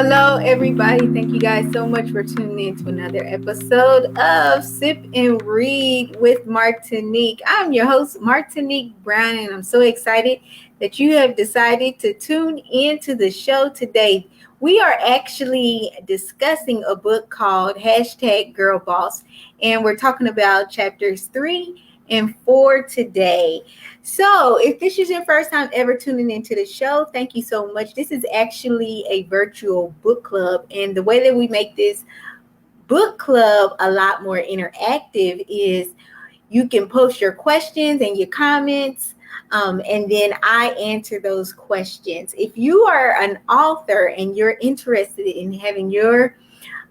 Hello, everybody. Thank you guys so much for tuning in to another episode of Sip and Read with Martinique. I'm your host, Martinique Brown, and I'm so excited that you have decided to tune into the show today. We are actually discussing a book called Girl Boss, and we're talking about chapters 3 and 4 today. So, if this is your first time ever tuning into the show, thank you so much. This is actually a virtual book club, and the way that we make this book club a lot more interactive is you can post your questions and your comments, and then I answer those questions. If you are an author and you're interested in having your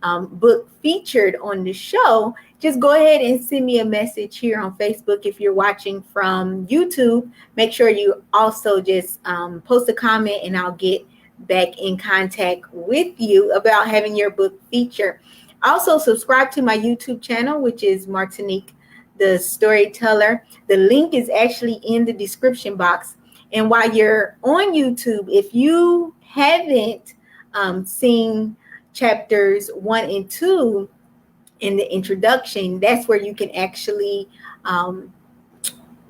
book featured on the show, just go ahead and send me a message here on Facebook. If you're watching from YouTube, make sure you also just post a comment and I'll get back in contact with you about having your book featured. Also, subscribe to my YouTube channel, which is Martinique the Storyteller. The link is actually in the description box. And while you're on YouTube, if you haven't seen chapters 1 and 2 in the introduction, that's where you can actually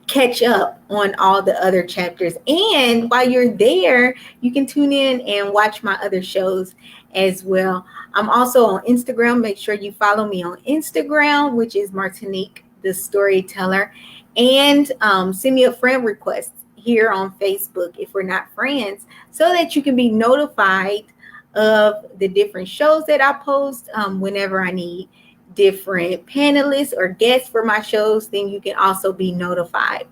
catch up on all the other chapters. And while you're there, you can tune in and watch my other shows as well. I'm also on Instagram. Make sure you follow me on Instagram, which is Martinique the Storyteller, and send me a friend request here on Facebook if we're not friends, so that you can be notified of the different shows that I post. Whenever I need different panelists or guests for my shows, then you can also be notified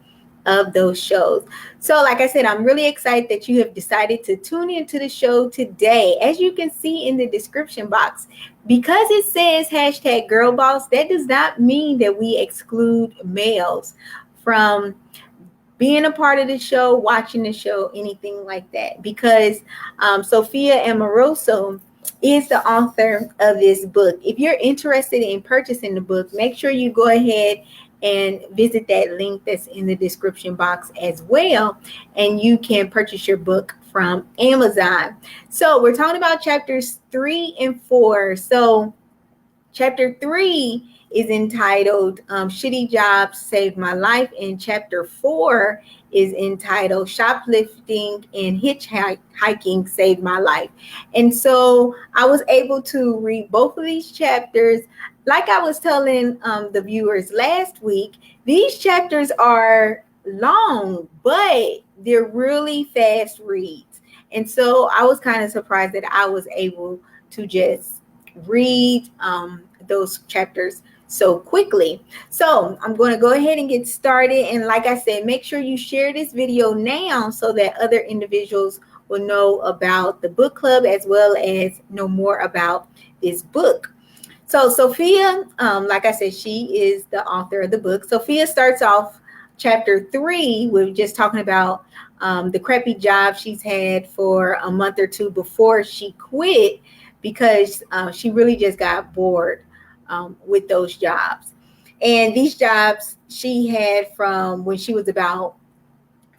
of those shows. So like I said, I'm really excited that you have decided to tune into the show today. As you can see in the description box, because it says #Girl Boss, that does not mean that we exclude males from being a part of the show, watching the show, anything like that, because Sophia Amoruso is the author of this book. If you're interested in purchasing the book, make sure you go ahead and visit that link that's in the description box as well, and you can purchase your book from Amazon. So we're talking about chapters 3 and 4. So chapter 3 is entitled Shitty Jobs Saved My Life, and chapter 4 is entitled Shoplifting and Hitchhiking Saved My Life. And so I was able to read both of these chapters. Like I was telling the viewers last week, these chapters are long, but they're really fast reads. And so I was kind of surprised that I was able to just read those chapters so quickly. So I'm going to go ahead and get started. And like I said, make sure you share this video now so that other individuals will know about the book club as well as know more about this book. So Sophia, like I said, she is the author of the book. Sophia starts off chapter 3 with just talking about the crappy job she's had for a month or two before she quit, because she really just got bored with those jobs. And these jobs she had from when she was about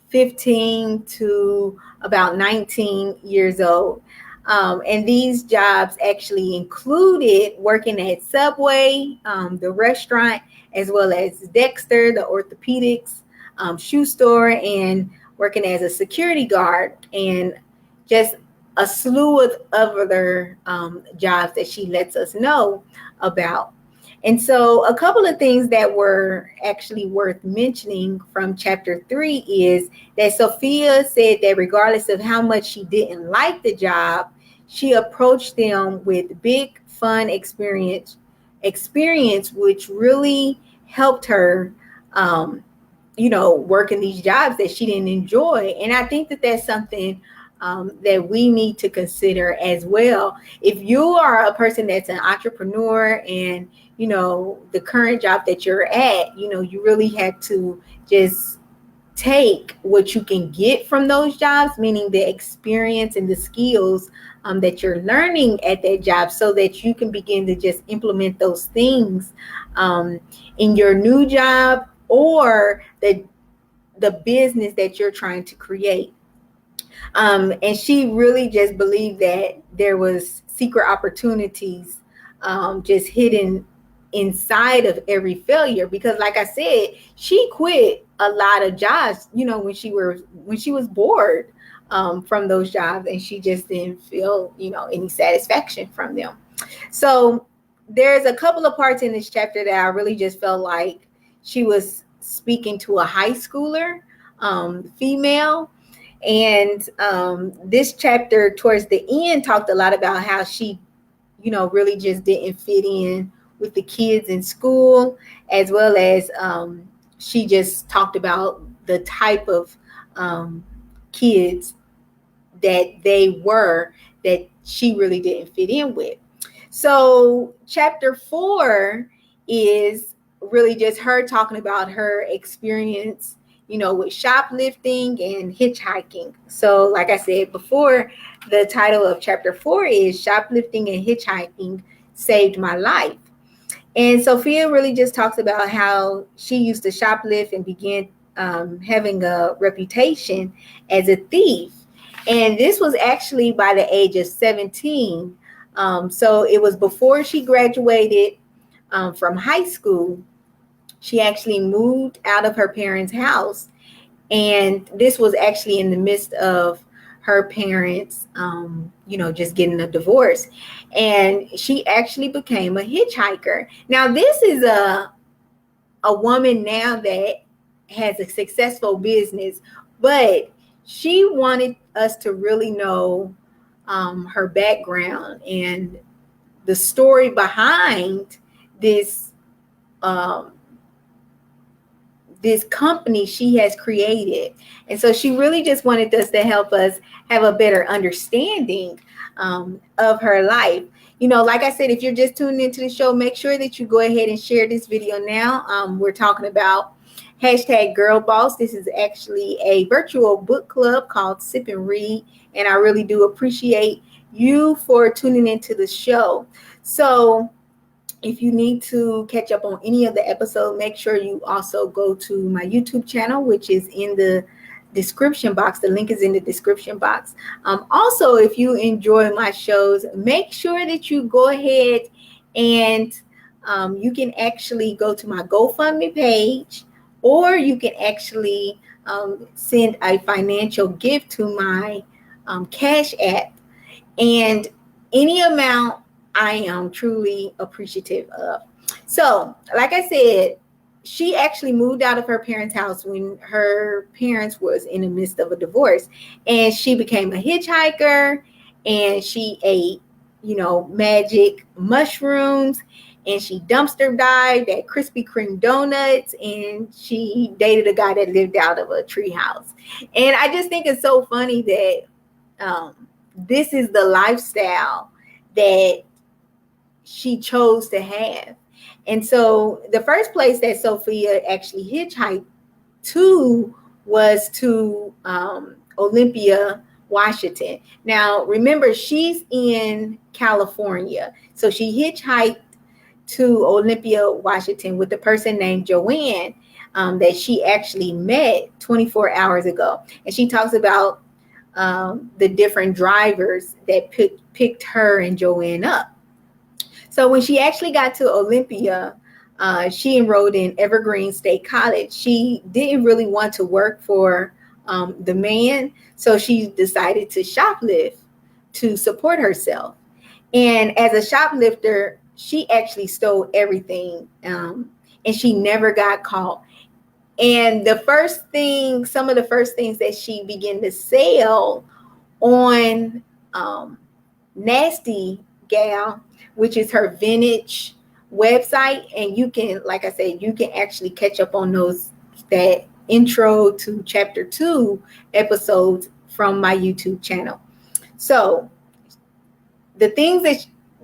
15 to about 19 years old. And these jobs actually included working at Subway, the restaurant, as well as Dexter, the orthopedics shoe store, and working as a security guard, and just a slew of other jobs that she lets us know about. And so a couple of things that were actually worth mentioning from chapter 3 is that Sophia said that regardless of how much she didn't like the job, she approached them with big fun experience, which really helped her working these jobs that she didn't enjoy. And I think that that's something that we need to consider as well. If you are a person that's an entrepreneur and, the current job that you're at, you really have to just take what you can get from those jobs, meaning the experience and the skills that you're learning at that job, so that you can begin to just implement those things in your new job or the business that you're trying to create. And she really just believed that there was secret opportunities just hidden inside of every failure, because like I said, she quit a lot of jobs, when she was bored from those jobs, and she just didn't feel any satisfaction from them. So there's a couple of parts in this chapter that I really just felt like she was speaking to a high schooler, female. And this chapter towards the end talked a lot about how she really just didn't fit in with the kids in school, as well as she just talked about the type of kids that they were, that she really didn't fit in with. So chapter 4 is really just her talking about her experience, with shoplifting and hitchhiking. So like I said before, the title of chapter 4 is Shoplifting and Hitchhiking Saved My Life. And Sophia really just talks about how she used to shoplift and began having a reputation as a thief. And this was actually by the age of 17. So it was before she graduated from high school. She actually moved out of her parents' house. And this was actually in the midst of her parents, just getting a divorce. And she actually became a hitchhiker. Now, this is a woman now that has a successful business, but she wanted us to really know her background and the story behind this this company she has created. And so she really just wanted us to help us have a better understanding of her life. Like I said, if you're just tuning into the show, make sure that you go ahead and share this video now. We're talking about #GirlBoss. This is actually a virtual book club called Sip and Read, and I really do appreciate you for tuning into the show. So if you need to catch up on any of the episodes, make sure you also go to my YouTube channel, which is in the description box. The link is in the description box. Also, if you enjoy my shows, make sure that you go ahead and you can actually go to my GoFundMe page, or you can actually send a financial gift to my Cash App. And any amount I am truly appreciative of. So, like I said, she actually moved out of her parents' house when her parents was in the midst of a divorce, and she became a hitchhiker, and she ate, magic mushrooms, and she dumpster dived at Krispy Kreme donuts, and she dated a guy that lived out of a treehouse. And I just think it's so funny that this is the lifestyle that she chose to have. And so the first place that Sophia actually hitchhiked to was to Olympia, Washington. Now, remember, she's in California. So she hitchhiked to Olympia, Washington with a person named Joanne that she actually met 24 hours ago. And she talks about the different drivers that picked her and Joanne up. So when she actually got to Olympia, she enrolled in Evergreen State College. She didn't really want to work for the man, so she decided to shoplift to support herself. And as a shoplifter, she actually stole everything, and she never got caught. And some of the first things that she began to sell on Nasty Gal, which is her vintage website. And you can, like I said, you can actually catch up on that intro to chapter 2 episodes from my YouTube channel. So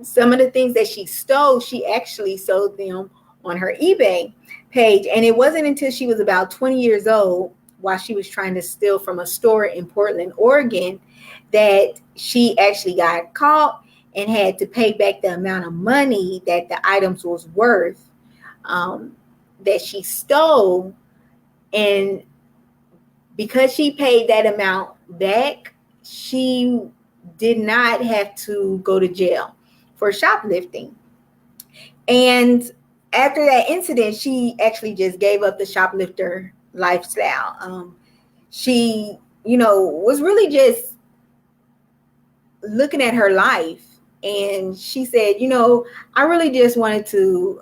some of the things that she stole, she actually sold them on her eBay page. And it wasn't until she was about 20 years old, while she was trying to steal from a store in Portland, Oregon, that she actually got caught and had to pay back the amount of money that the items was worth that she stole. And because she paid that amount back, she did not have to go to jail for shoplifting. And after that incident, she actually just gave up the shoplifter lifestyle. She, was really just looking at her life, and she said, I really just wanted to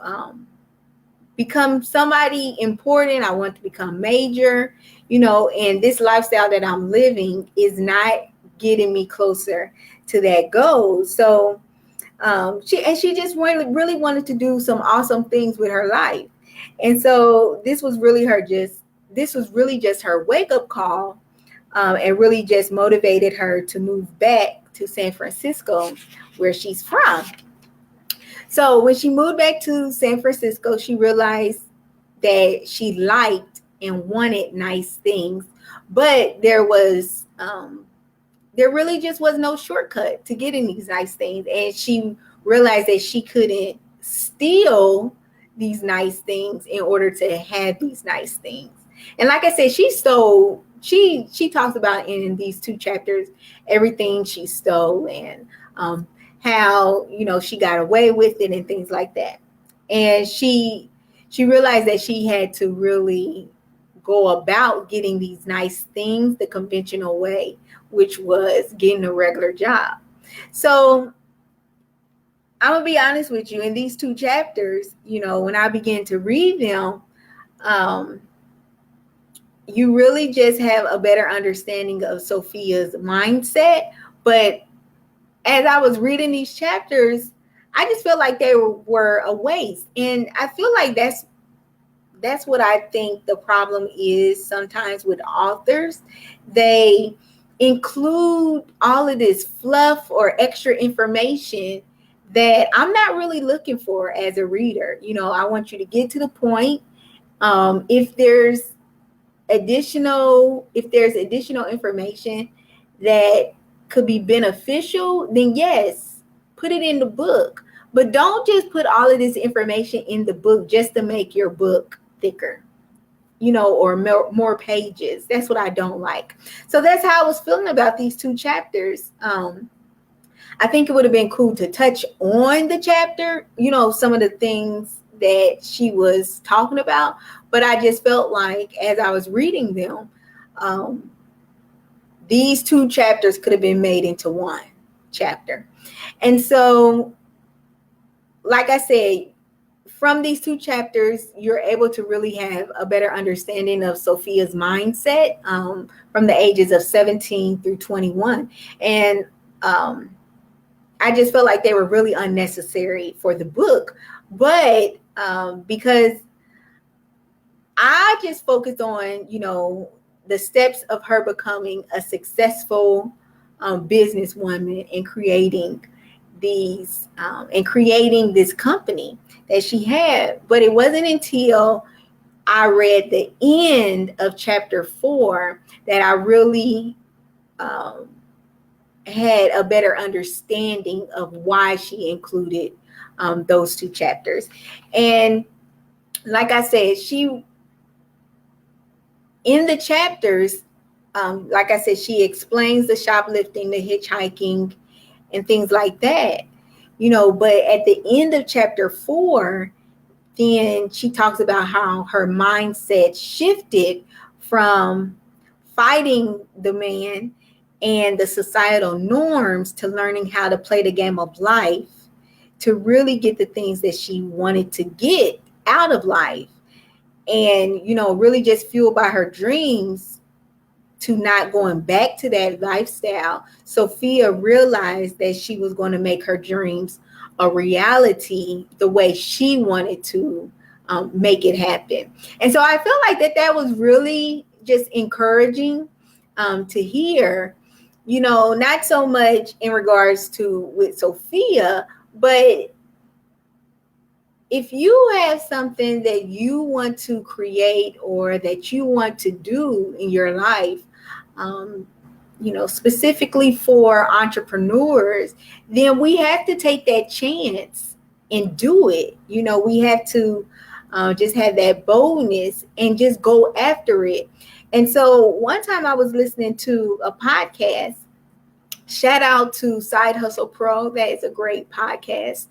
become somebody important. I want to become major, and this lifestyle that I'm living is not getting me closer to that goal. So she just really wanted to do some awesome things with her life. And so this was really just her wake-up call, and really just motivated her to move back to San Francisco, where she's from. So when she moved back to San Francisco, she realized that she liked and wanted nice things, but there really just was no shortcut to getting these nice things. And she realized that she couldn't steal these nice things in order to have these nice things. And like I said, she talks about in these 2 chapters everything she stole, and how she got away with it and things like that. And she realized that she had to really go about getting these nice things the conventional way, which was getting a regular job. So I'm gonna be honest with you, in these 2 chapters, when I began to read them, you really just have a better understanding of Sophia's mindset. But as I was reading these chapters, I just felt like they were a waste. And I feel like that's what I think the problem is sometimes with authors. They include all of this fluff or extra information that I'm not really looking for as a reader. I want you to get to the point. If there's additional information that could be beneficial, then yes, put it in the book. But don't just put all of this information in the book just to make your book thicker, or more pages. That's what I don't like. So that's how I was feeling about these 2 chapters. I think it would have been cool to touch on the chapter, some of the things that she was talking about. But I just felt like as I was reading them, these 2 chapters could have been made into 1 chapter. And so, like I said, from these 2 chapters, you're able to really have a better understanding of Sophia's mindset, from the ages of 17 through 21. And I just felt like they were really unnecessary for the book. But because I just focused on, the steps of her becoming a successful businesswoman and creating this company that she had. But it wasn't until I read the end of chapter 4 that I really had a better understanding of why she included those 2 chapters. And like I said, in the chapters, like I said, she explains the shoplifting, the hitchhiking, and things like that, but at the end of chapter 4, then she talks about how her mindset shifted from fighting the man and the societal norms to learning how to play the game of life, to really get the things that she wanted to get out of life. And, really just fueled by her dreams to not going back to that lifestyle, Sophia realized that she was going to make her dreams a reality the way she wanted to make it happen. And so I feel like that was really just encouraging to hear, not so much in regards to with Sophia, but if you have something that you want to create or that you want to do in your life, specifically for entrepreneurs, then we have to take that chance and do it. We have to just have that boldness and just go after it. And so one time I was listening to a podcast, Shout out to Side Hustle Pro. That is a great podcast.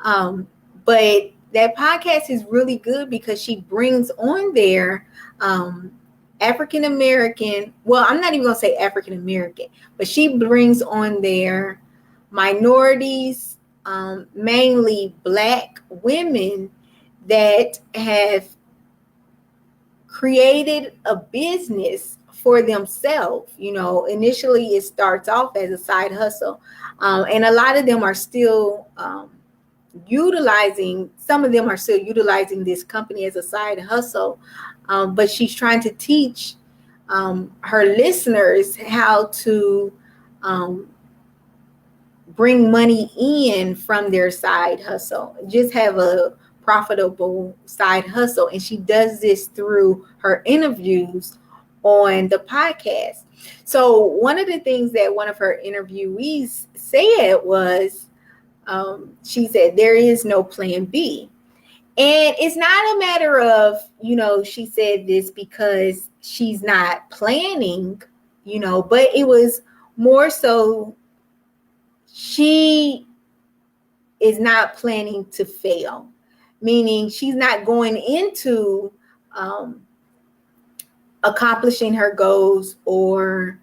But that podcast is really good because she brings on there African American. Well, I'm not even going to say African American, but she brings on there minorities, mainly Black women that have created a business for themselves. Initially it starts off as a side hustle, and a lot of them are still some of them are still utilizing this company as a side hustle, but she's trying to teach her listeners how to bring money in from their side hustle, just have a profitable side hustle. And she does this through her interviews on the podcast. So one of the things that one of her interviewees said was, she said, there is no plan B. And it's not a matter of, she said this because she's not planning, but it was more so she is not planning to fail, meaning she's not going into accomplishing her goals or,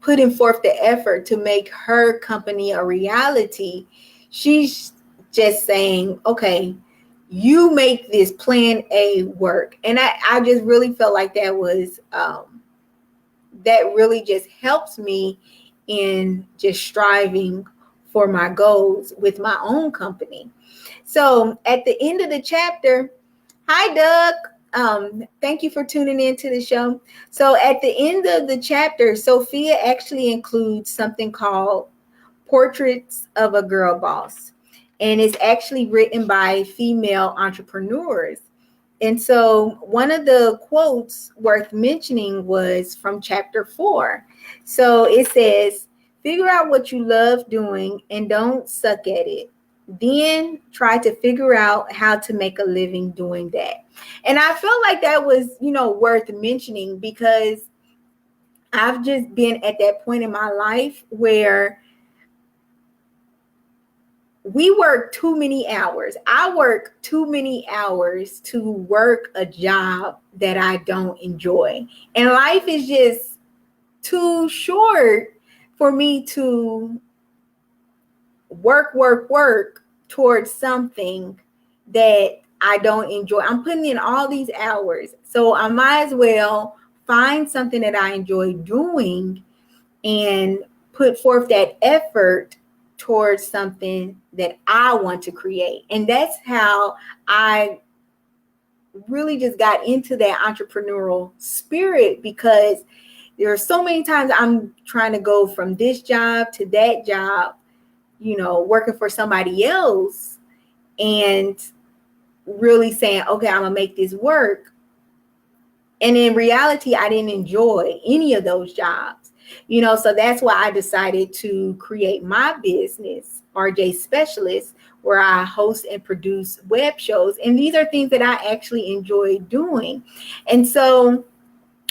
putting forth the effort to make her company a reality. She's just saying, okay, you make this plan A work. And I just really felt like that was, that really just helps me in just striving for my goals with my own company. So at the end of the chapter, hi, Doug. Thank you for tuning in to the show. So at the end of the chapter, Sophia actually includes something called Portraits of a Girl Boss. And it's actually written by female entrepreneurs. And so one of the quotes worth mentioning was from chapter 4. So it says, figure out what you love doing and don't suck at it. Then try to figure out how to make a living doing that. And I felt like that was, worth mentioning because I've just been at that point in my life where we work too many hours. I work too many hours to work a job that I don't enjoy. And life is just too short for me to work towards something that I don't enjoy. I'm putting in all these hours. So I might as well find something that I enjoy doing and put forth that effort towards something that I want to create. And that's how I really just got into that entrepreneurial spirit, because there are so many times I'm trying to go from this job to that job, working for somebody else and really saying, okay, I'm gonna make this work. And in reality, I didn't enjoy any of those jobs, so that's why I decided to create my business, RJ Specialist, where I host and produce web shows. And these are things that I actually enjoy doing. And so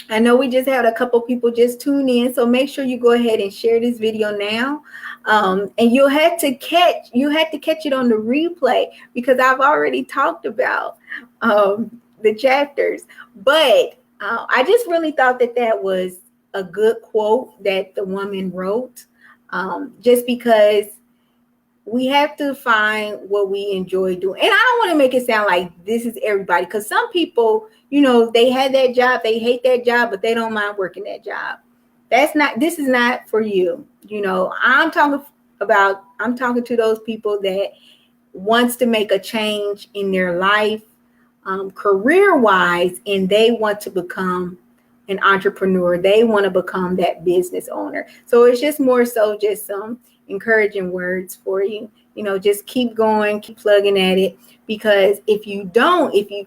I know we just had a couple people just tune in, so make sure you go ahead and share this video now. And you had to catch it on the replay, because I've already talked about the chapters. But I just really thought that was a good quote that the woman wrote, just because we have to find what we enjoy doing. And I don't want to make it sound like this is everybody, because some people, they had that job, they hate that job, but they don't mind working that job. This is not for you. I'm talking to those people that wants to make a change in their life, career-wise, and they want to become an entrepreneur. They want to become that business owner. So it's just more so just some encouraging words for you. Just keep going, keep plugging at it, because if you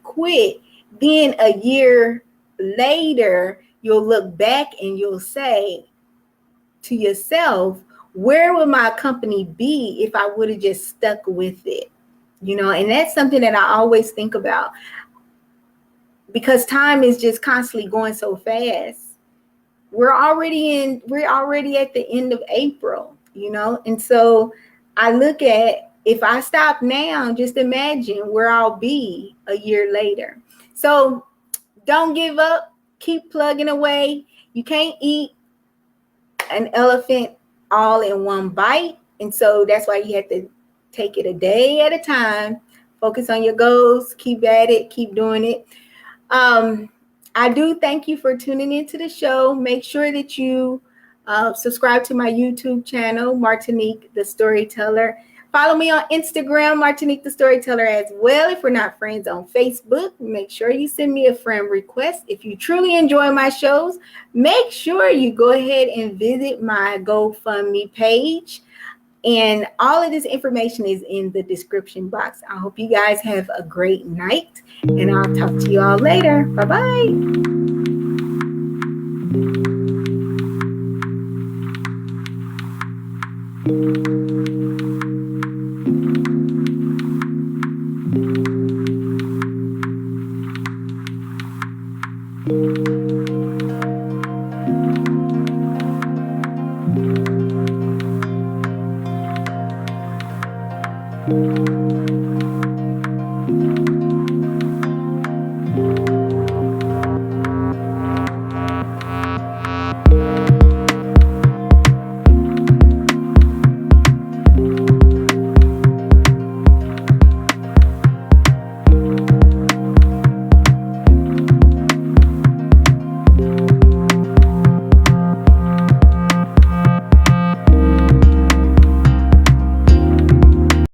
quit, then a year later, you'll look back and you'll say to yourself, where would my company be if I would have just stuck with it? And that's something that I always think about, because time is just constantly going so fast. we're already at the end of April, and so I look at, if I stop now, just imagine where I'll be a year later. So don't give up, keep plugging away. You can't eat an elephant all in one bite, and so that's why you have to take it a day at a time. Focus on your goals, keep at it, keep doing it. I do thank you for tuning into the show. Make sure that you subscribe to my YouTube channel, Martinique the Storyteller. Follow me on Instagram, Martinique the Storyteller, as well. If we're not friends on Facebook, make sure you send me a friend request. If you truly enjoy my shows, make sure you go ahead and visit my GoFundMe page. And all of this information is in the description box. I hope you guys have a great night, and I'll talk to you all later. Bye-bye.